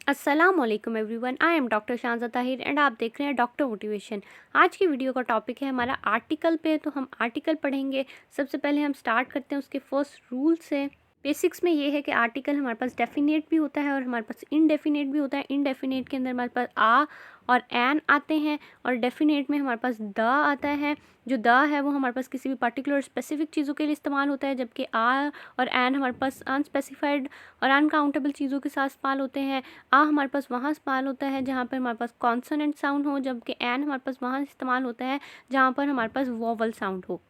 अस्सलामुअलैकुम everyone, I am doctor Shanza Tahir and आप देख रहे हैं डॉक्टर मोटिवेशन। आज की वीडियो का टॉपिक है हमारा आर्टिकल पे, तो हम आर्टिकल पढ़ेंगे। सबसे पहले हम स्टार्ट करते हैं उसके फर्स्ट रूल से। बेसिक्स में ये है कि आर्टिकल हमारे पास डेफिनेट भी होता है और हमारे पास इनडेफिनेट भी होता है। इनडेफिनेट के अंदर हमारे पास आ और एन आते हैं और डेफिनेट में हमारे पास द आता है। जो द है वो हमारे पास किसी भी पर्टिकुलर स्पेसिफिक चीज़ों के लिए इस्तेमाल होता है, जबकि आ और एन हमारे पास अनस्पेसिफाइड और अनकाउंटेबल चीज़ों के साथ इस्तेमाल होते हैं। आ हमारे पास वहाँ इस्तेमाल होता है जहाँ पर हमारे पास कॉन्सोनेंट साउंड हो, जबकि एन हमारे पास वहाँ इस्तेमाल होता है जहाँ पर हमारे पास वोवल साउंड हो।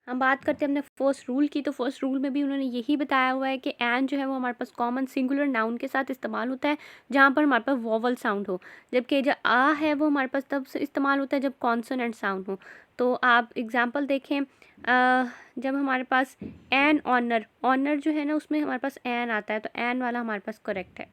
हम बात करते हैं अपने फर्स्ट रूल की, तो फर्स्ट रूल में भी उन्होंने यही बताया हुआ है कि एन जो है वो हमारे पास कॉमन सिंगुलर नाउन के साथ इस्तेमाल होता है जहाँ पर हमारे पास वोवल साउंड हो, जबकि जो आ है वो हमारे पास तब से इस्तेमाल होता है जब कॉन्सोनेंट साउंड हो। तो आप एग्जांपल देखें, जब हमारे पास एन ऑनर ऑनर जो है ना उसमें हमारे पास एन आता है, तो एन वाला हमारे पास करेक्ट है।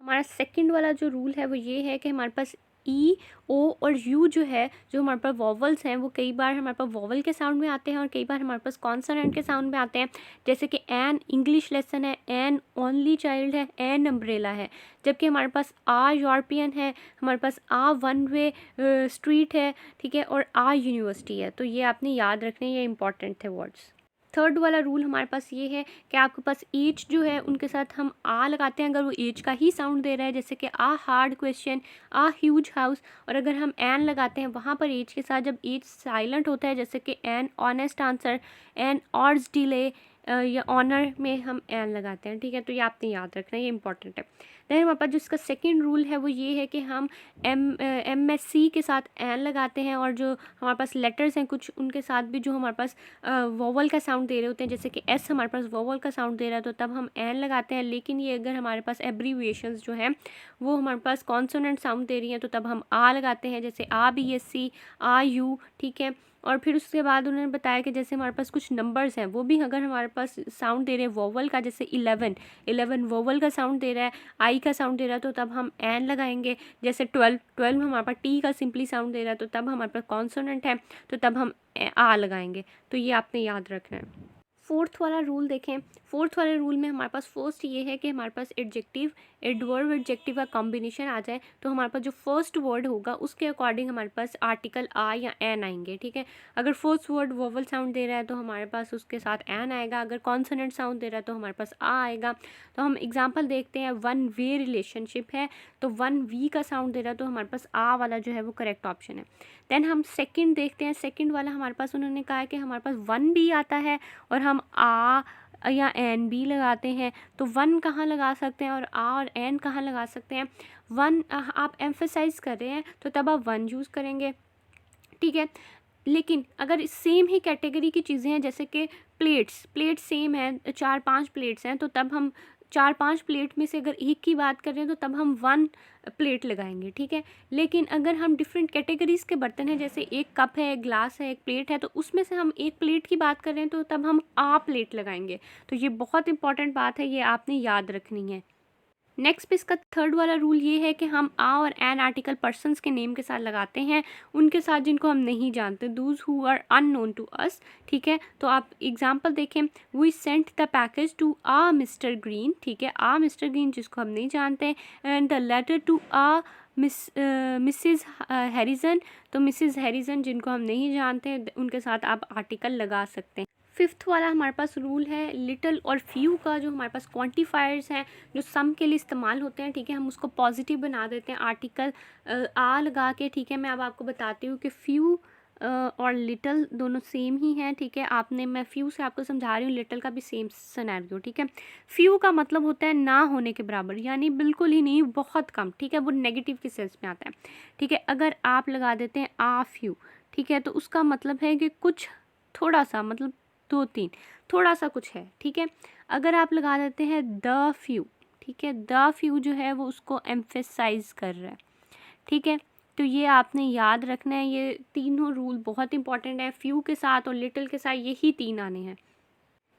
हमारा सेकंड वाला जो रूल है वो ये है कि हमारे पास ई ओ और यू जो है, जो हमारे पास वॉवल्स हैं, वो कई बार हमारे पास वॉवल के साउंड में आते हैं और कई बार हमारे पास कॉन्सोनेंट के साउंड में आते हैं। जैसे कि एन इंग्लिश लेसन है, एन ओनली चाइल्ड है, एन अम्ब्रेला है। जबकि हमारे पास आ यूरोपियन है, हमारे पास आ वन वे स्ट्रीट है, ठीक है, और आ यूनिवर्सिटी है। तो ये आपने याद रखने, ये इंपॉर्टेंट थे वर्ड्स। थर्ड वाला रूल हमारे पास ये है कि आपके पास एज जो है उनके साथ हम आ लगाते हैं अगर वो एज का ही साउंड दे रहा है, जैसे कि आ हार्ड क्वेश्चन, आ ह्यूज हाउस। और अगर हम एन लगाते हैं वहाँ पर एज के साथ, जब एज साइलेंट होता है, जैसे कि an honest answer, an hour's delay, या ऑनर में हम एन लगाते हैं, ठीक है। तो ये आपने याद रखना, ये इंपॉर्टेंट है। देन हमारे पास जो इसका सेकेंड रूल है वो ये है कि हम MSC के साथ एन लगाते हैं, और जो हमारे पास लेटर्स हैं कुछ उनके साथ भी जो हमारे पास वोवल का साउंड दे रहे होते हैं, जैसे कि एस हमारे पास वोवल का साउंड दे रहा है तो तब हम एन लगाते हैं। लेकिन ये अगर हमारे पास एब्रीविएशंस जो हैं वो हमारे पास कॉन्सोनेंट साउंड दे रही हैं तो तब हम आ लगाते हैं, जैसे BSC, यू, ठीक है। और फिर उसके बाद उन्होंने बताया कि जैसे हमारे पास कुछ नंबर्स हैं वो भी अगर हमारे पास साउंड दे रहे हैं वोवल का, जैसे 11 वोवल का साउंड दे रहा है, आई का साउंड दे रहा है, तो तब हम एन लगाएंगे। जैसे 12 में हमारे पास टी का सिंपली साउंड दे रहा है तो तब हमारे पास कॉन्सोनेंट है, तो तब हम आ लगाएंगे। तो ये आपने याद रखना है। फोर्थ वाला रूल देखें। फोर्थ वाले रूल में हमारे पास फर्स्ट ये है कि हमारे पास एडजेक्टिव एडवर्ब एडजेक्टिव का कॉम्बिनेशन आ जाए, तो हमारे पास जो फर्स्ट वर्ड होगा उसके अकॉर्डिंग हमारे पास आर्टिकल आ या एन आएंगे, ठीक है। अगर फर्स्ट वर्ड वोवल साउंड दे रहा है तो हमारे पास उसके साथ एन आएगा, अगर कॉन्सोनेंट साउंड दे रहा है तो हमारे पास आ आएगा। तो हम एग्जाम्पल देखते हैं, वन वे रिलेशनशिप है तो वन वी का साउंड दे रहा है तो हमारे पास आ वाला जो है वो करेक्ट ऑप्शन है। देन हम सेकंड देखते हैं। सेकंड वाला हमारे पास उन्होंने कहा है कि हमारे पास वन भी आता है और हम आ या एन भी लगाते हैं, तो वन कहाँ लगा सकते हैं और आ और एन कहाँ लगा सकते हैं। वन आप एम्फेसाइज कर रहे हैं तो तब आप वन यूज़ करेंगे, ठीक है। लेकिन अगर सेम ही कैटेगरी की चीज़ें हैं, जैसे कि प्लेट्स सेम है, 4-5 प्लेट्स हैं, तो तब हम 4-5 प्लेट में से अगर एक की बात कर रहे हैं तो तब हम वन प्लेट लगाएंगे, ठीक है। लेकिन अगर हम डिफरेंट कैटेगरीज़ के बर्तन हैं, जैसे एक कप है, एक ग्लास है, एक प्लेट है, तो उसमें से हम एक प्लेट की बात कर रहे हैं तो तब हम आ प्लेट लगाएंगे। तो ये बहुत इंपॉर्टेंट बात है, ये आपने याद रखनी है। नेक्स्ट पे इसका थर्ड वाला रूल ये है कि हम आ और एन आर्टिकल पर्सन्स के नेम के साथ लगाते हैं, उनके साथ जिनको हम नहीं जानते, those who are unknown to us, ठीक है। तो आप एग्जांपल देखें, we sent the package to a mister Green, ठीक है, आ मिस्टर ग्रीन जिसको हम नहीं जानते, and the letter to a missus Harrison, तो मिसिज़ हैरिसन जिनको हम नहीं जानते उनके साथ आप आर्टिकल लगा सकते हैं। फिफ्थ वाला हमारे पास रूल है लिटिल और फ्यू का, जो हमारे पास क्वांटिफायर्स हैं जो सम के लिए इस्तेमाल होते हैं, ठीक है, हम उसको पॉजिटिव बना देते हैं आर्टिकल आ लगा के, ठीक है। मैं अब आपको बताती हूँ कि फ्यू और लिटिल दोनों सेम ही हैं, ठीक है। मैं फ्यू से आपको समझा रही हूँ, लिटिल का भी सेम सिनेरियो, ठीक है। फ्यू का मतलब होता है ना होने के बराबर, यानी बिल्कुल ही नहीं, बहुत कम, ठीक है, वो नेगेटिव के सेंस में आता है, ठीक है। अगर आप लगा देते हैं आ फ्यू, ठीक है, तो उसका मतलब है कि कुछ थोड़ा सा, मतलब 2-3 थोड़ा सा कुछ है, ठीक है। अगर आप लगा देते हैं द फ्यू, ठीक है, द फ्यू जो है वो उसको एम्फेसाइज कर रहा है, ठीक है। तो ये आपने याद रखना है, ये तीनों रूल बहुत इंपॉर्टेंट है, फ्यू के साथ और लिटिल के साथ यही 3 आने हैं।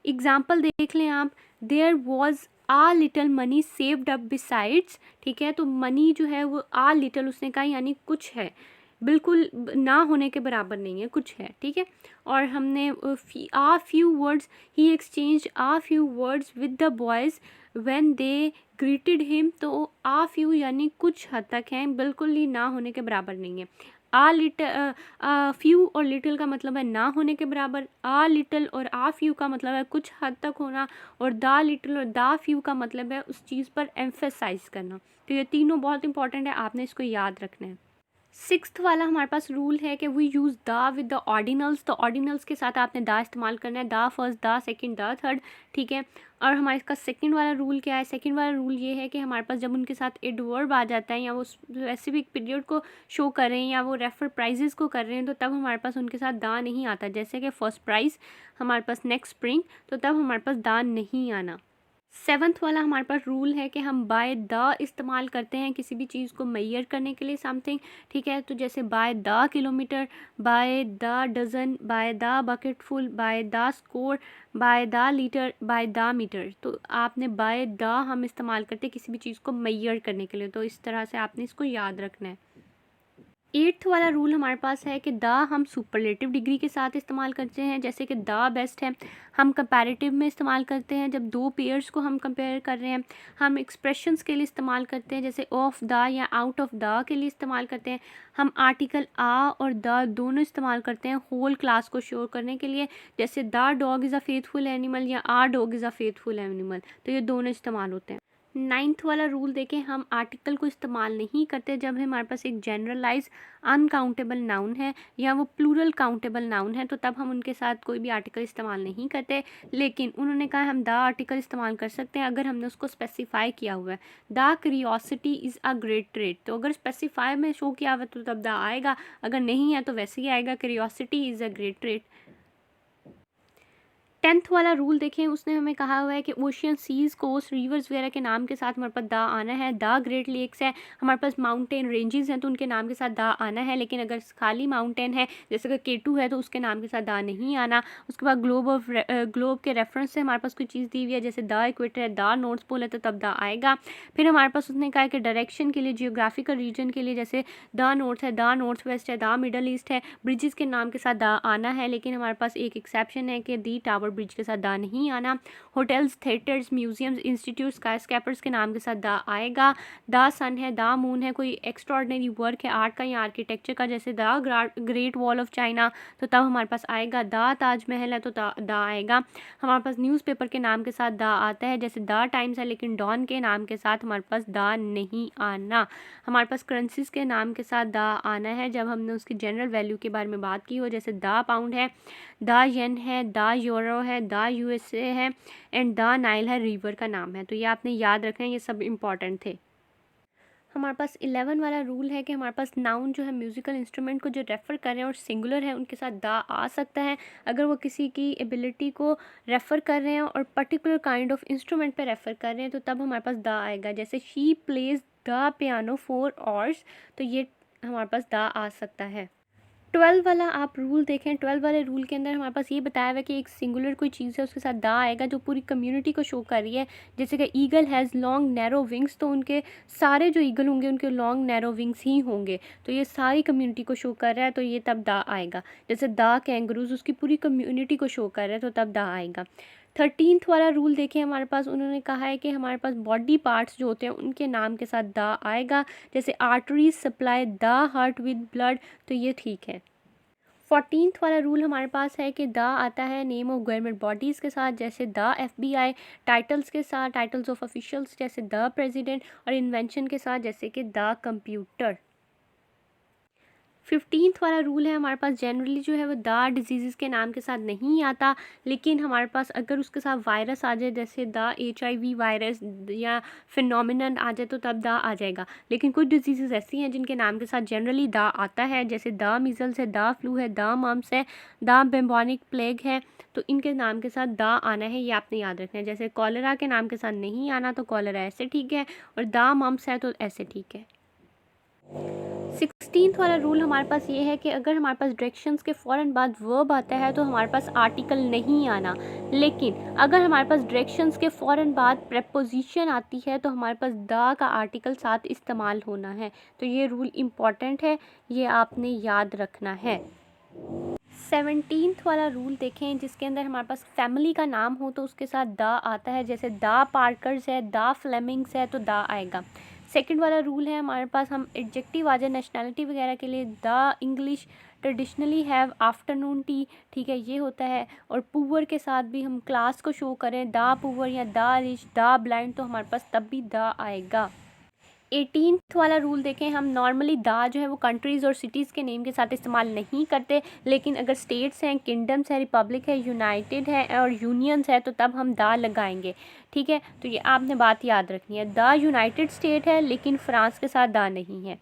एग्जाम्पल देख लें आप, there was a little money saved up besides, ठीक है, तो मनी जो है वो आ लिटल उसने कहा यानी कुछ है, बिल्कुल ना होने के बराबर नहीं है, कुछ है, ठीक है। और हमने आ few words, he exchange uh few words with the boys when they greeted him. तो आ फ्यू यानी कुछ हद तक हैं, बिल्कुल ही ना होने के बराबर नहीं है। आ लिटल, फ्यू और लिटिल का मतलब है ना होने के बराबर, आ लिटिल और आ फ्यू का मतलब है कुछ हद तक होना, और दा लिटिल और दा फ्यू का मतलब है उस चीज़ पर एम्फेसाइज करना। तो ये तीनों बहुत इंपॉर्टेंट है, आपने इसको याद रखना है। सिक्स्थ वाला हमारे पास रूल है कि we use the with the ordinals. तो ऑर्डिनल्स के साथ आपने दा इस्तेमाल करना है, the first, the second, the third, ठीक है। और हमारे इसका सेकंड वाला रूल क्या है? सेकंड वाला रूल ये है कि हमारे पास जब उनके साथ एडवर्ब आ जाता है, या वो स्पेसिफिक पीरियड को शो कर रहे हैं, या वो रेफर प्राइजेस को कर रहे हैं, तो तब हमारे पास उनके साथ दा नहीं आता। जैसे कि फर्स्ट प्राइज़ हमारे पास नेक्स्ट स्प्रिंग, तो तब हमारे पास दा नहीं आना। सेवन्थ वाला हमारे पास रूल है कि हम बाय द इस्तेमाल करते हैं किसी भी चीज़ को मेजर करने के लिए, समथिंग, ठीक है। तो जैसे by the kilometre, by the dozen, by the bucketful, by the score, by the litre, by the metre. तो आपने बाय द हम इस्तेमाल करते हैं किसी भी चीज़ को मेजर करने के लिए, तो इस तरह से आपने इसको याद रखना है। एट्थ वाला रूल हमारे पास है कि द हम सुपरलेटिव डिग्री के साथ इस्तेमाल करते हैं, जैसे कि द बेस्ट है हम कंपैरेटिव में इस्तेमाल करते हैं जब दो पेयर्स को हम कंपेयर कर रहे हैं। हम एक्सप्रेशंस के लिए इस्तेमाल करते हैं, जैसे ऑफ द या आउट ऑफ द के लिए इस्तेमाल करते हैं। हम आर्टिकल आ और द दोनों इस्तेमाल करते हैं होल क्लास को शो करने के लिए, जैसे the dog is a faithful animal या a dog is a faithful animal, तो ये दोनों इस्तेमाल होते हैं। नाइन्थ वाला रूल देखें, हम आर्टिकल को इस्तेमाल नहीं करते जब हमारे पास एक जनरलाइज अनकाउंटेबल नाउन है या वो प्लूरल काउंटेबल नाउन है, तो तब हम उनके साथ कोई भी आर्टिकल इस्तेमाल नहीं करते। लेकिन उन्होंने कहा हम द आर्टिकल इस्तेमाल कर सकते हैं अगर हमने उसको स्पेसिफाई किया हुआ है। The curiosity is a great trait, तो अगर स्पेसिफाई में शो किया हुआ है तो तब द आएगा, अगर नहीं है तो वैसे ही आएगा, curiosity is a great trait. Tenth वाला रूल देखें, उसने हमें कहा हुआ है कि ओशियन, सीज़, कोस्ट, रिवर्स वगैरह के नाम के साथ हमारे पास द आना है। द ग्रेट लेक्स है, हमारे पास माउंटेन रेंजेस हैं तो उनके नाम के साथ द आना है। लेकिन अगर खाली माउंटेन है जैसे कि केटू है तो उसके नाम के साथ द नहीं आना। उसके बाद ग्लोब के रेफरेंस से हमारे पास कोई चीज़ दी हुई है, जैसे द इक्वेटर है, द नॉर्थ पोल है, तो तब द आएगा। फिर हमारे पास उसने कहा है कि डायरेक्शन के लिए, जियोग्राफिकल रीजन के लिए, जैसे द नॉर्थ है, द नॉर्थ वेस्ट है, द मिडल ईस्ट है, ब्रिजेस के नाम के साथ द आना है। लेकिन हमारे पास एक एक्सेप्शन है कि दी टावर ब्रिज के साथ द नहीं आना। Hotels, theatres, museums, institute, skyscrapers के नाम के साथ द आएगा। द सन है, द मून है, कोई एक्स्ट्रॉर्डिनरी वर्क है आर्ट का या आर्किटेक्चर का, जैसे the great wall of China, तो तब हमारे पास आएगा। द ताजमहल है तो द आएगा। हमारे पास न्यूज़पेपर के नाम के साथ द आता है, जैसे द टाइम्स है, लेकिन डॉन के नाम के साथ हमारे पास द नहीं आना। हमारे पास करेंसीज के नाम के साथ द आना है जब हमने उसकी जनरल वैल्यू के बारे में बात की हो, जैसे द पाउंड है, द येन है, द यूरो है, द यूएसए है, एंड द नाइल है, रिवर का नाम है। तो ये आपने याद रखना है, ये सब इंपॉर्टेंट थे। हमारे पास 11 वाला रूल है कि हमारे पास नाउन जो है म्यूज़िकल इंस्ट्रूमेंट को जो रेफ़र कर रहे हैं और सिंगुलर है उनके साथ द आ सकता है अगर वो किसी की एबिलिटी को रेफ़र कर रहे हैं और पर्टिकुलर काइंड ऑफ इंस्ट्रूमेंट पे रेफ़र कर रहे हैं, तो तब हमारे पास द आएगा। जैसे she plays the piano for hours, तो ये हमारे पास द आ सकता है। 12 वाला आप रूल देखें, 12 वाले रूल के अंदर हमारे पास ये बताया हुआ है कि एक सिंगुलर कोई चीज़ है उसके साथ द आएगा जो पूरी कम्युनिटी को शो कर रही है। जैसे कि eagle has long narrow wings, तो उनके सारे जो ईगल होंगे उनके लॉन्ग नैरो विंग्स ही होंगे, तो ये सारी कम्युनिटी को शो कर रहा है, तो ये तब द आएगा। जैसे द कैंगरूज उसकी पूरी कम्युनिटी को शो कर रहा है, तो तब द आएगा। 13th वाला रूल देखिए, हमारे पास उन्होंने कहा है कि हमारे पास बॉडी पार्ट्स जो होते हैं उनके नाम के साथ द आएगा, जैसे arteries supply the heart with blood, तो ये ठीक है। 14th वाला रूल हमारे पास है कि द आता है नेम ऑफ गवर्नमेंट बॉडीज़ के साथ, जैसे द FBI, टाइटल्स के साथ, टाइटल्स ऑफ ऑफिशियल्स जैसे द प्रेसिडेंट, और इन्वेंशन के साथ जैसे कि द कंप्यूटर। 15th वाला रूल है, हमारे पास जनरली जो है वो द डिजीज़ के नाम के साथ नहीं आता, लेकिन हमारे पास अगर उसके साथ वायरस आ जाए जैसे द HIV वायरस या फिनोमिनन आ जाए तो तब द आ जाएगा। लेकिन कुछ डिजीज़ ऐसी हैं जिनके नाम के साथ जनरली द आता है, जैसे द मीज़ल्स है, द फ्लू है, द मम्स है, द बेम्बॉनिक प्लेग है, तो इनके नाम के साथ द आना है, ये आपने याद रखना है। जैसे कॉलरा के नाम के साथ नहीं आना, तो कॉलरा ऐसे ठीक है, और द मम्स है तो ऐसे ठीक है। 16th वाला रूल हमारे पास ये है कि अगर हमारे पास डायरेक्शंस के फ़ौरन बाद वर्ब आता है तो हमारे पास आर्टिकल नहीं आना, लेकिन अगर हमारे पास डायरेक्शंस के फ़ौरन बाद प्रेपोजिशन आती है तो हमारे पास द का आर्टिकल साथ इस्तेमाल होना है। तो ये रूल इम्पॉर्टेंट है, ये आपने याद रखना है। 17th वाला रूल देखें, जिसके अंदर हमारे पास फैमिली का नाम हो तो उसके साथ द आता है। जैसे द पार्कर्स है, द फ्लेमिंग्स है तो द आएगा। सेकंड वाला रूल है हमारे पास, हम एडजेक्टिव आ जाए नेशनैलिटी वगैरह के लिए, the English traditionally have afternoon T, ठीक है, ये होता है। और पुअर के साथ भी हम क्लास को शो करें, द पुअर या द रिच, द ब्लाइंड, तो हमारे पास तब भी द आएगा। 18th वाला रूल देखें, हम नॉर्मली द जो है वो कंट्रीज़ और सिटीज़ के नेम के साथ इस्तेमाल नहीं करते, लेकिन अगर स्टेट्स हैं, किंगडम्स है, रिपब्लिक है, यूनाइटेड है और यूनियंस है तो तब हम द लगाएंगे, ठीक है। तो ये आपने बात याद रखनी है। द यूनाइटेड स्टेट है लेकिन फ्रांस के साथ द नहीं है।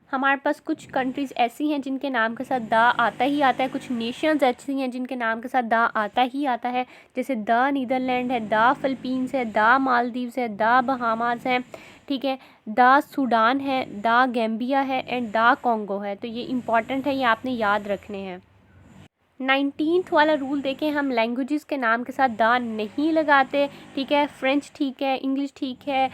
हमारे पास कुछ कंट्रीज़ ऐसी हैं जिनके नाम के साथ द आता ही आता है, कुछ नेशंस ऐसी हैं जिनके नाम के साथ द आता ही आता है। जैसे द नीदरलैंड है, द फिलीपींस है, द मालदीव्स है, द बहामास है, ठीक है, द सूडान है, द गैम्बिया है एंड द कॉन्गो है। तो ये इम्पॉर्टेंट है, ये आपने याद रखने हैं। 19th वाला रूल देखें, हम लैंग्वेजेस के नाम के साथ द नहीं लगाते, ठीक है। फ्रेंच ठीक है, इंग्लिश ठीक है,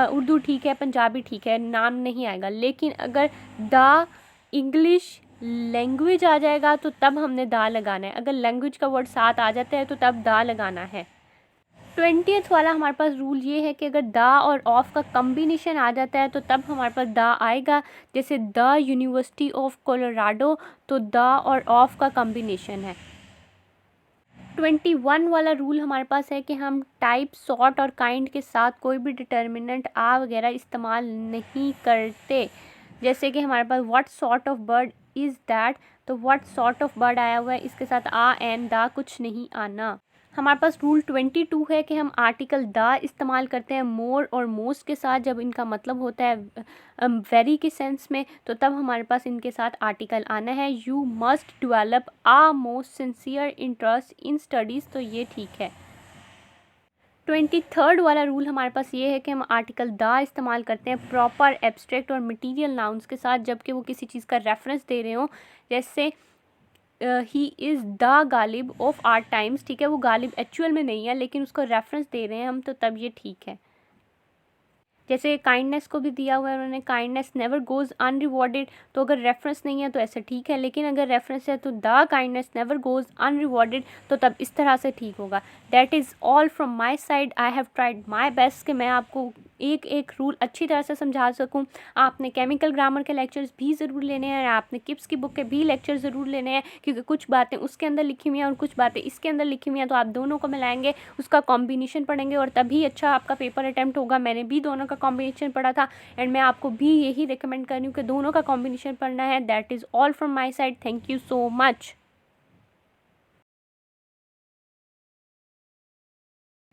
उर्दू ठीक है, पंजाबी ठीक है, नाम नहीं आएगा। लेकिन अगर द इंग्लिश लैंग्वेज आ जाएगा तो तब हमने द लगाना है। अगर लैंग्वेज का वर्ड साथ आ जाता है तो तब द लगाना है। 20th वाला हमारे पास रूल ये है कि अगर द और ऑफ का कम्बिनेशन आ जाता है तो तब हमारे पास द आएगा। जैसे द यूनिवर्सिटी ऑफ कोलोराडो, तो द और ऑफ का कम्बिनेशन है। 21 वाला रूल हमारे पास है कि हम टाइप, सॉर्ट और काइंड के साथ कोई भी डिटर्मिनेंट आ वगैरह इस्तेमाल नहीं करते। जैसे कि हमारे पास what sort of bird is that, तो व्हाट सॉर्ट ऑफ बर्ड आया हुआ है, इसके साथ आ एंड द कुछ नहीं आना। हमारे पास रूल 22 है कि हम आर्टिकल द इस्तेमाल करते हैं मोर और मोस्ट के साथ जब इनका मतलब होता है वेरी के सेंस में, तो तब हमारे पास इनके साथ आर्टिकल आना है। You must develop a most sincere interest in studies, तो ये ठीक है। 23rd वाला रूल हमारे पास ये है कि हम आर्टिकल द इस्तेमाल करते हैं प्रॉपर एब्स्ट्रैक्ट और मटीरियल नाउन्स के साथ जबकि वो किसी चीज़ का रेफरेंस दे रहे हों। जैसे he is the Ghalib of our times, ठीक है, वो गालिब एक्चुअल में नहीं है लेकिन उसको रेफरेंस दे रहे हैं हम, तो तब ये ठीक है। जैसे काइंडनेस को भी दिया हुआ है उन्होंने, काइंडनेस नेवर गोज़ अनरिवॉर्डेड, तो अगर रेफरेंस नहीं है तो ऐसा ठीक है, लेकिन अगर रेफरेंस है तो द काइंडनेस नेवर गोज़ अनरिवॉर्डेड, तो तब इस तरह से ठीक होगा। That is all from my side, I have tried my best कि मैं आपको एक एक रूल अच्छी तरह से समझा सकूं। आपने केमिकल ग्रामर के लेक्चर्स भी ज़रूर लेने हैं, आपने किप्स की बुक के भी लेक्चर ज़रूर लेने हैं, क्योंकि कुछ बातें उसके अंदर लिखी हुई हैं और कुछ बातें इसके अंदर लिखी हुई हैं, तो आप दोनों को मिलाएंगे, उसका कॉम्बिनेशन पढ़ेंगे और तभी अच्छा आपका पेपर अटैम्प्ट होगा। मैंने भी दोनों का कॉम्बिनेशन पढ़ा था एंड मैं आपको भी यही रिकमेंड कर रही हूँ कि दोनों का कॉम्बिनेशन पढ़ना है। That is all from my side, thank you so much.